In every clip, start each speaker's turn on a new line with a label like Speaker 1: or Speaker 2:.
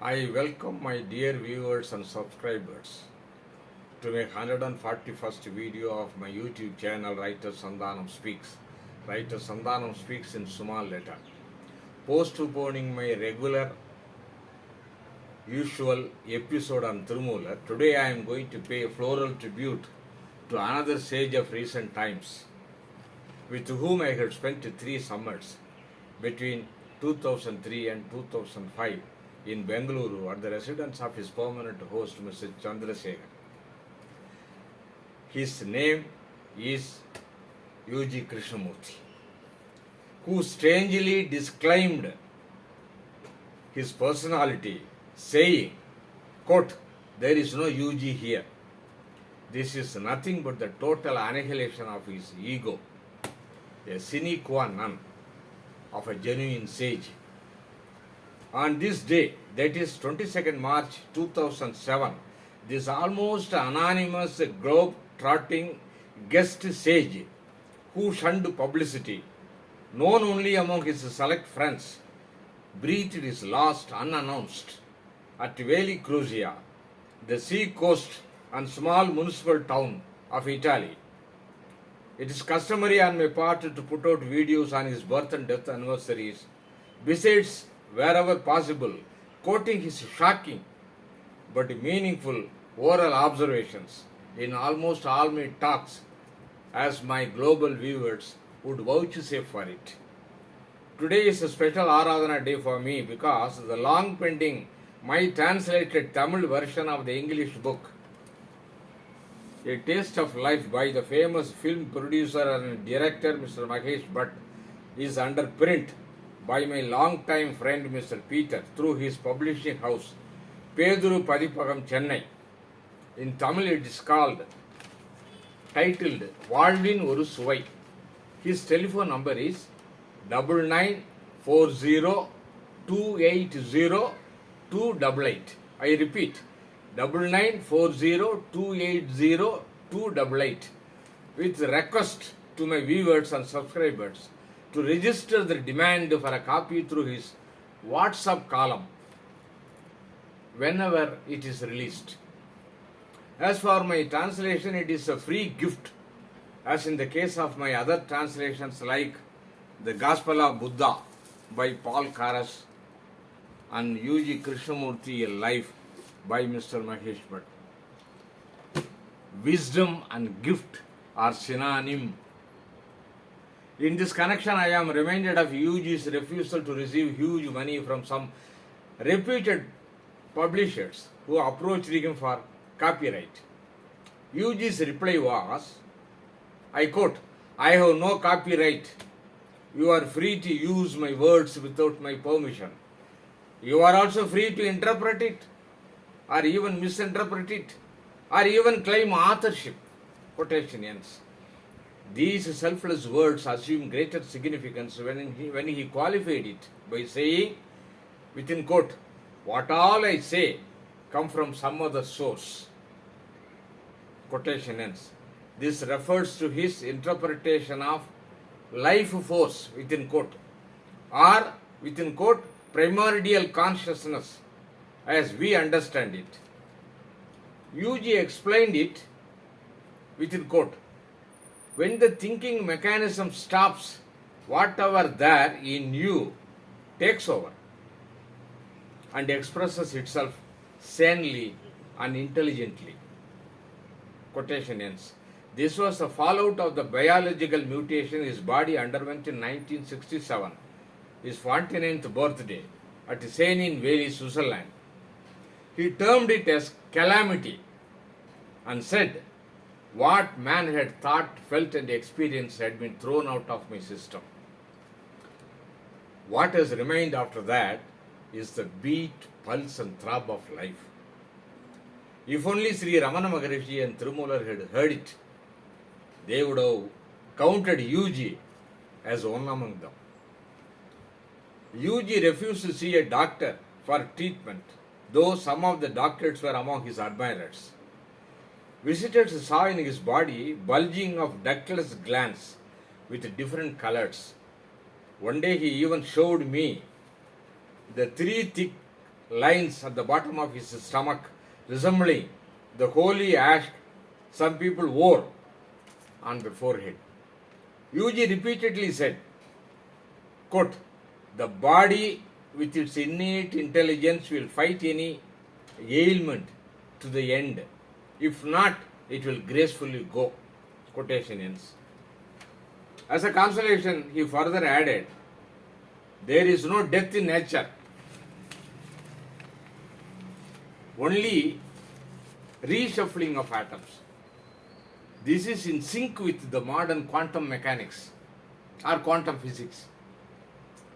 Speaker 1: I welcome my dear viewers and subscribers to my 141st video of my YouTube channel Writer Sandhanam Speaks. Writer Sandhanam Speaks in small letter. Postponing my regular usual episode on Tirumoolar, today I am going to pay a floral tribute to another sage of recent times, with whom I had spent 3 summers between 2003 and 2005 in Bengaluru at the residence of his permanent host, Mr. Chandrasekhar. His name is G Krishnamurti, who strangely disclaimed his personality, saying, quote, "There is no UG here. This is nothing but the total annihilation of his ego, a sine qua non of a genuine sage." On this day, that is 22nd March 2007, this almost anonymous globe-trotting guest sage who shunned publicity, known only among his select friends, breathed his last unannounced at Veli Cruzia, the sea coast and small municipal town of Italy. It is customary on my part to put out videos on his birth and death anniversaries, besides, wherever possible, quoting his shocking but meaningful oral observations in almost all my talks, as my global viewers would vouchsafe for it. Today is a special Aradhana day for me because the long pending my translated Tamil version of the English book, A Taste of Life by the famous film producer and director Mr. Mahesh Bhatt, is under print by my long-time friend Mr. Peter through his publishing house, Peduru Padipagam, Chennai. In Tamil it is titled Valvin Oru Suvai. His telephone number is 9940280288. I repeat, 9940280288, with request to my viewers and subscribers to register the demand for a copy through his WhatsApp column whenever it is released. As for my translation, it is a free gift, as in the case of my other translations like The Gospel of Buddha by Paul Karras and G Krishnamurti, A Life by Mr. Mahesh Bhatt. Wisdom and gift are synonym. In this connection, I am reminded of UG's refusal to receive huge money from some reputed publishers who approached him for copyright. UG's reply was, I quote, "I have no copyright. You are free to use my words without my permission. You are also free to interpret it, or even misinterpret it, or even claim authorship." Quotation ends. These selfless words assume greater significance when he qualified it by saying, within quote, "What all I say come from some other source." Quotation ends. This refers to his interpretation of life force, within quote, or within quote, primordial consciousness as we understand it. UG explained it within quote, when the thinking mechanism stops, whatever there in you takes over and expresses itself sanely and intelligently. Quotation ends. This was a fallout of the biological mutation his body underwent in 1967, his 49th birthday, at Seine in Valley, Switzerland. He termed it as calamity and said, what man had thought, felt and experienced had been thrown out of my system. What has remained after that is the beat, pulse and throb of life. If only Sri Ramana Maharishi and Tirumoolar had heard it, they would have counted UG as one among them. UG refused to see a doctor for treatment, though some of the doctors were among his admirers. Visitors saw in his body bulging of ductless glands with different colors. One day he even showed me the 3 thick lines at the bottom of his stomach, resembling the holy ash some people wore on the forehead. UG repeatedly said, quote, "The body with its innate intelligence will fight any ailment to the end. If not, it will gracefully go." Quotation ends. As a consolation, he further added, "There is no death in nature, only reshuffling of atoms." This is in sync with the modern quantum mechanics or quantum physics.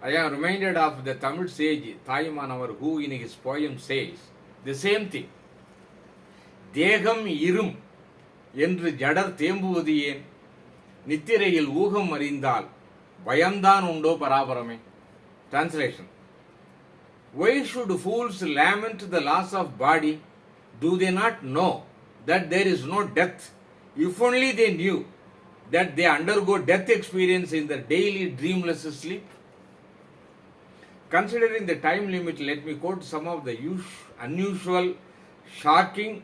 Speaker 1: I am reminded of the Tamil sage Thayumanavar, who in his poem says the same thing. தேகம் இரும் என்று ஜடர் தேம்புவது ஏன், நித்திரையில் ஊகம் அறிந்தால் பயம்தான் உண்டோ பராபரமே. Translation: Why should fools lament the loss of body? Do they not know that there is no death? If only they knew that they undergo death experience in their daily dreamless sleep. Considering the time limit, let me quote some of the unusual, shocking,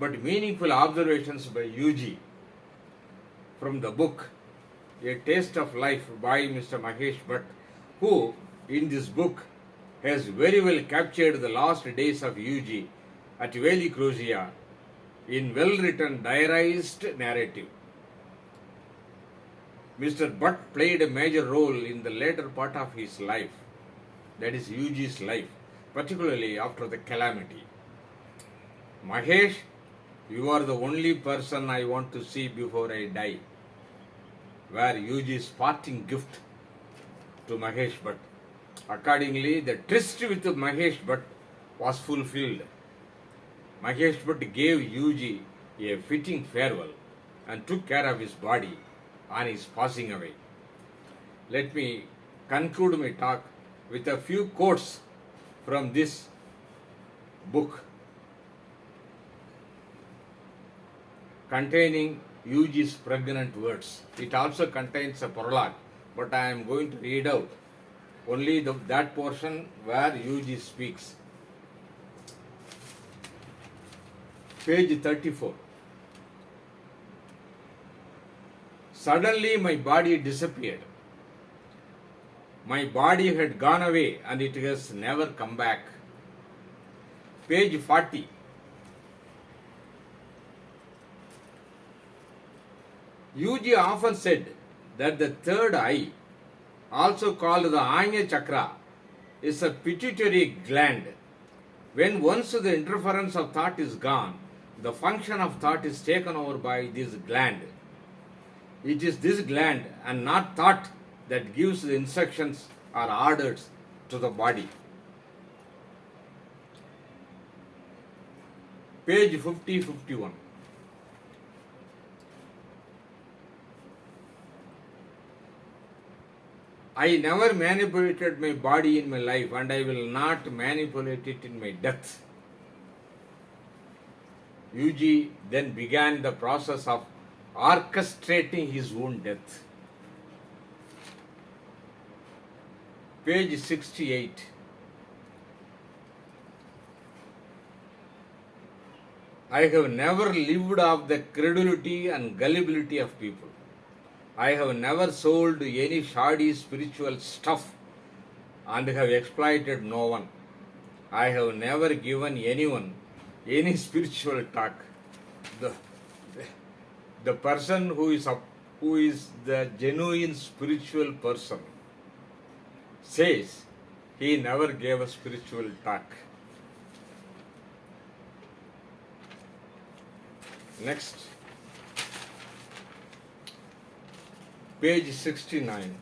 Speaker 1: but meaningful observations by UG from the book A Taste of Life by Mr. Mahesh Bhatt, who in this book has very well captured the last days of UG at Valley Crozier in well-written diarized narrative. Mr. Bhatt played a major role in the later part of his life, that is UG's life, particularly after the calamity. Mahesh, you are the only person I want to see before I die, were UG's parting gift to Mahesh Bhatt. Accordingly, the tryst with Mahesh Bhatt was fulfilled. Mahesh Bhatt gave UG a fitting farewell and took care of his body on his passing away. Let me conclude my talk with a few quotes from this book containing UG's pregnant words. It also contains a prologue, but I am going to read out only that portion where UG speaks. Page 34. Suddenly my body disappeared. My body had gone away and it has never come back. Page 40. UG often said that the third eye, also called the Anya Chakra, is a pituitary gland. When once the interference of thought is gone, the function of thought is taken over by this gland. It is this gland and not thought that gives the instructions or orders to the body. Page 50-51. I never manipulated my body in my life, and I will not manipulate it in my death. UG then began the process of orchestrating his own death. Page 68. I have never lived off the credulity and gullibility of people. I have never sold any shoddy spiritual stuff and have exploited no one. I have never given anyone any spiritual talk. The person who is the genuine spiritual person says he never gave a spiritual talk. Next, page 69.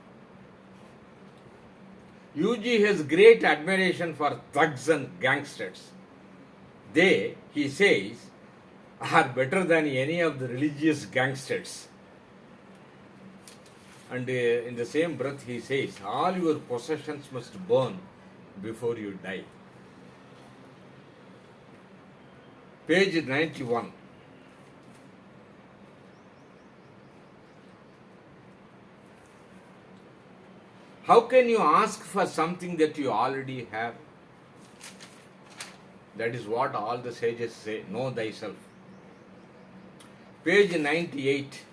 Speaker 1: UG has great admiration for thugs and gangsters. They, he says, are better than any of the religious gangsters. And in the same breath he says, all your possessions must burn before you die. Page 91. How can you ask for something that you already have? That is what all the sages say. Know thyself. Page 98.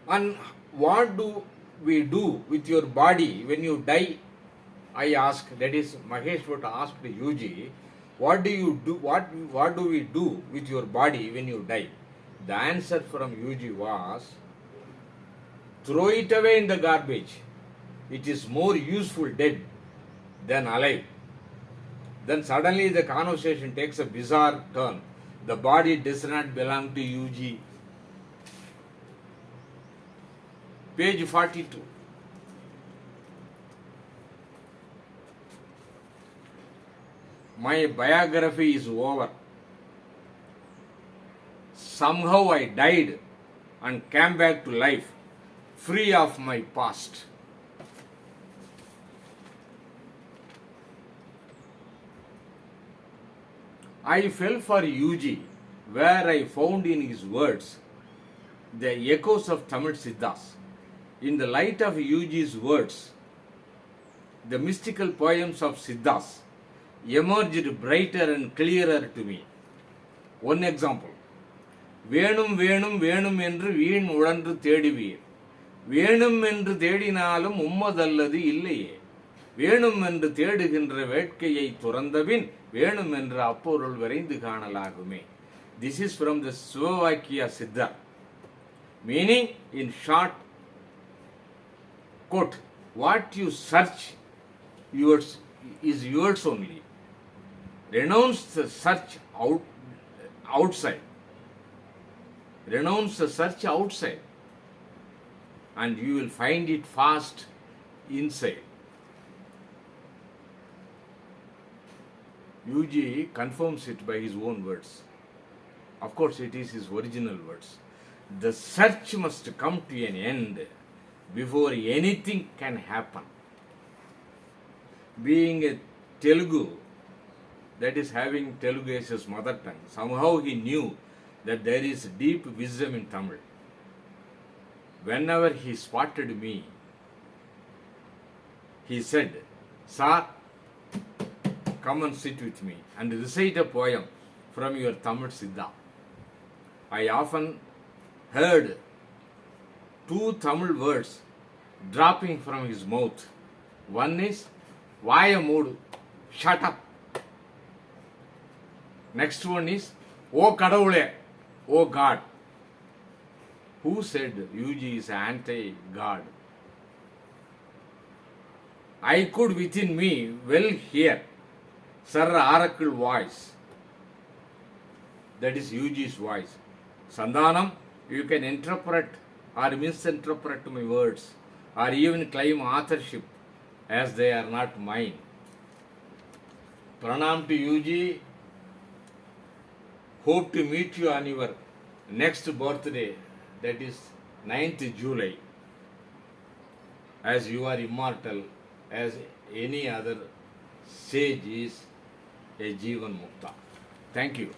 Speaker 1: And what do we do with your body when you die? I ask. That is Mahesh Bhatt asked UG. What do you do? What do we do with your body when you die? The answer from UG was, throw it away in the garbage. It is more useful dead than alive. Then suddenly the conversation takes a bizarre turn. The body does not belong to UG. Page 42. My biography is over. Somehow I died and came back to life, free of my past. I fell for UG, where I found in his words the echoes of Tamil Siddhas. In the light of UG's words, the mystical poems of Siddhas emerged brighter and clearer to me. One example. வேணும் வேணும் வேணும் என்று வீண் உழன்று தேடுவீர். வேணும் என்று தேடினாலும் உம்மதல்லது இல்லையே. வேணும் என்று தேடுகின்ற வேட்கையை துறந்தபின் வேணும் என்று அப்பொருள் விரைந்து காணலாகுமே. This is from the Slovakia Siddha. Meaning, in short, quote, what you search yours is yours only. Renounce the search outside. Renounce the search outside, and you will find it fast inside. UG confirms it by his own words. Of course, it is his original words. The search must come to an end before anything can happen. Being a Telugu, that is having Telugu as his mother tongue, somehow he knew that there is deep wisdom in Tamil. Whenever he spotted me, he said, "Sir, come and sit with me and recite a poem from your Tamil Siddha." I often heard 2 Tamil words dropping from his mouth. One is, "Vaya moodu," shut up. Next one is, "O Kadavule," "O God." Who said UG is anti-God? I could within me well hear Sir Oracle voice. That is UG's voice. Sandhanam, you can interpret or misinterpret my words or even claim authorship as they are not mine. Pranam to UG. Hope to meet you on your next birthday, that is 9th July, as you are immortal, as any other sage is a Jivan Mukta. Thank you.